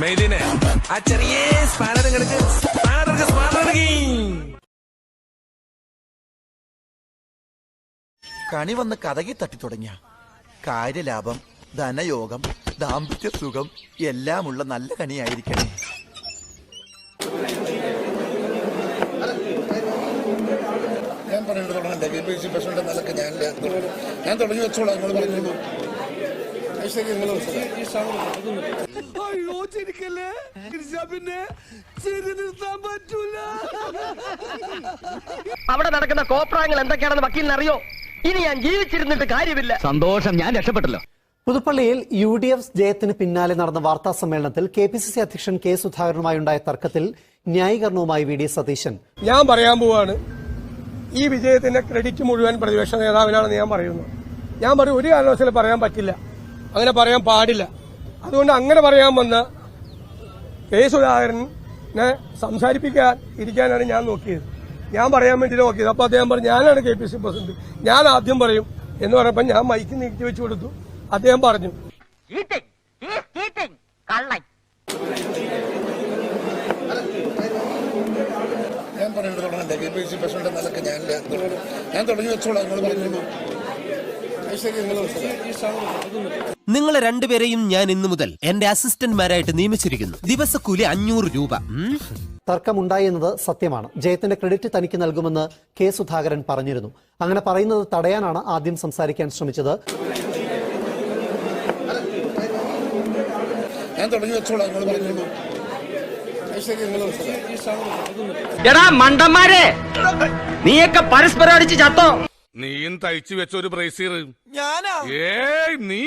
മെയ്ദിനെ ആ ചെറിയ സ്പാനർ കണി വന്ന് കഥകി തട്ടി തുടങ്ങിയ കാര്യലാഭം, ധനയോഗം, ദാമ്പത്യ സുഖം എല്ലാമുള്ള നല്ല കണിയായിരിക്കണേ. ഞാൻ പറയുന്നത് തുടങ്ങണ്ടേ? KPCC പ്രസിഡന്റ് നിലക്ക് ഞാൻ തുടങ്ങി വെച്ചോളാം. നിങ്ങൾ പറഞ്ഞോളൂ. അവിടെ നടക്കുന്ന കോപ്രായങ്ങൾ എന്തൊക്കെയാണെന്ന് വക്കീലിന് അറിയോ? ഇനി ഞാൻ ജീവിച്ചിരുന്നിട്ട് കാര്യമില്ല. സന്തോഷം, ഞാൻ രക്ഷപ്പെട്ടല്ലോ. പുതുപ്പള്ളിയിൽ UDF ജയത്തിന് പിന്നാലെ നടന്ന വാർത്താ സമ്മേളനത്തിൽ KPCC അധ്യക്ഷൻ കെ സുധാകരനുമായുണ്ടായ തർക്കത്തിൽ ന്യായീകരണവുമായി VD സതീശൻ. ഞാൻ പറയാൻ പോവാണ്, ഈ വിജയത്തിന്റെ ക്രെഡിറ്റ് മുഴുവൻ പ്രതിപക്ഷ നേതാവിനാണെന്ന് ഞാൻ പറയുന്നു. ഞാൻ പറയും, ഒരു കാരണവശാലും പറയാൻ പറ്റില്ല, അങ്ങനെ പറയാൻ പാടില്ല. അതുകൊണ്ട് അങ്ങനെ പറയാൻ വന്ന കെ സുധാകരനെ സംസാരിപ്പിക്കാൻ ഇരിക്കാനാണ് ഞാൻ നോക്കിയത്. ഞാൻ പറയാൻ വേണ്ടി നോക്കിയത്. അപ്പൊ അദ്ദേഹം പറഞ്ഞു, ഞാനാണ് KPCC പ്രസിഡന്റ്, ഞാൻ ആദ്യം പറയും എന്ന് പറഞ്ഞപ്പോൾ ഞാൻ മൈക്ക് നീക്കി വെച്ചു കൊടുത്തു. അദ്ദേഹം പറഞ്ഞു, ഞാൻ പറയുന്നത് തുടങ്ങണ്ടേ? KPCC പ്രസിഡന്റ് നിലക്ക് ഞാൻ തുടങ്ങി വെച്ചോളാം. നിങ്ങൾ പറഞ്ഞോളൂ. നിങ്ങളെ രണ്ടുപേരെയും ഞാൻ ഇന്നു മുതൽ എന്റെ അസിസ്റ്റന്റ്മാരായിട്ട് നിയമിച്ചിരിക്കുന്നു. ദിവസക്കൂലി 500 രൂപ. തർക്കമുണ്ടായെന്നത് സത്യമാണ്. ജയത്തിന്റെ ക്രെഡിറ്റ് തനിക്ക് നൽകുമെന്ന് കെ സുധാകരൻ പറഞ്ഞിരുന്നു. അങ്ങനെ പറയുന്നത് തടയാനാണ് ആദ്യം സംസാരിക്കാൻ ശ്രമിച്ചത്. ഞാൻ തുടങ്ങി വെച്ചോളാം. നിങ്ങൾ പറഞ്ഞോളൂ. എടാ മണ്ടന്മാരെ, നീയൊക്കെ പരസ്പരം അടിച്ച് ചത്തോ? നീയും തയ്ച്ചു വെച്ച ഒരു ബ്രേസീർ ഞാനാ നീ